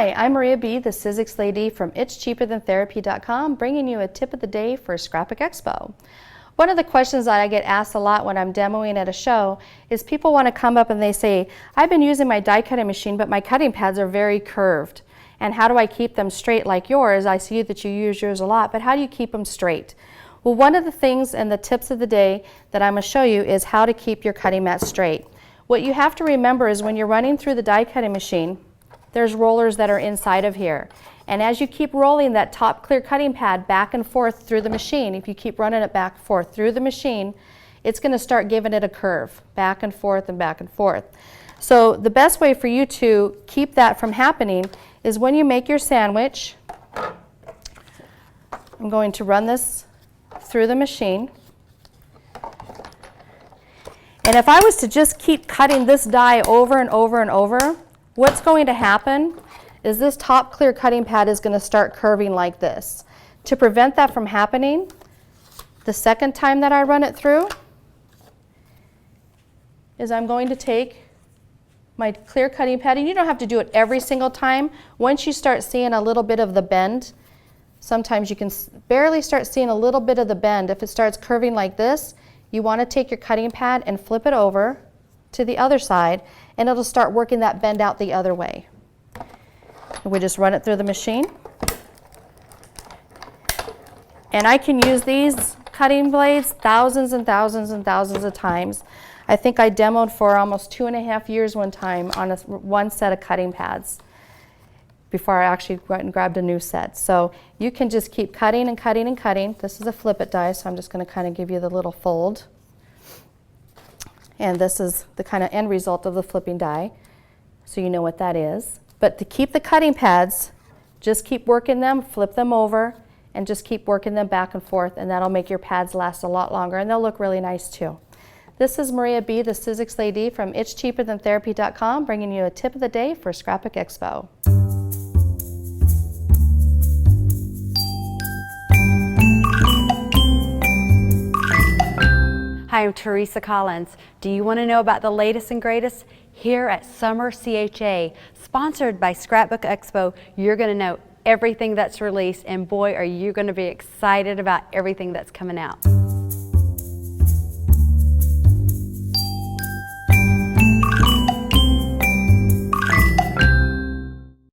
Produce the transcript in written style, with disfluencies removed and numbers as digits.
Hi, I'm Maria B., the Sizzix Lady from itscheaperthantherapy.com, bringing you a tip of the day for Scrapbook Expo. One of the questions that I get asked a lot when I'm demoing at a show is people want to come up and they say, I've been using my die cutting machine, but my cutting pads are very curved. And how do I keep them straight like yours? I see that you use yours a lot, but how do you keep them straight? Well, one of the things and the tips of the day that I'm going to show you is how to keep your cutting mat straight. What you have to remember is when you're running through the die cutting machine, there's rollers that are inside of here. And as you keep rolling that top clear cutting pad back and forth through the machine, if you keep running it back and forth through the machine, it's going to start giving it a curve, back and forth and back and forth. So the best way for you to keep that from happening is when you make your sandwich, I'm going to run this through the machine. And if I was to just keep cutting this die over and over and over, what's going to happen is this top clear cutting pad is going to start curving like this. To prevent that from happening, the second time that I run it through is I'm going to take my clear cutting pad, and you don't have to do it every single time. Once you start seeing a little bit of the bend, sometimes you can barely start seeing a little bit of the bend. If it starts curving like this, you want to take your cutting pad and flip it over to the other side, and it'll start working that bend out the other way. We just run it through the machine. And I can use these cutting blades thousands and thousands and thousands of times. I think I demoed for almost 2.5 years one time on one set of cutting pads before I actually went and grabbed a new set. So you can just keep cutting and cutting and cutting. This is a flip it die, so I'm just going to kind of give you the little fold. And this is the kind of end result of the flipping die, so you know what that is. But to keep the cutting pads, just keep working them, flip them over, and just keep working them back and forth, and that'll make your pads last a lot longer, and they'll look really nice too. This is Maria B., the Sizzix Lady from itscheaperthantherapy.com, bringing you a tip of the day for Scrapbook Expo. Hi, I'm Teresa Collins. Do you want to know about the latest and greatest? Here at Summer CHA, sponsored by Scrapbook Expo, you're going to know everything that's released, and boy, are you going to be excited about everything that's coming out.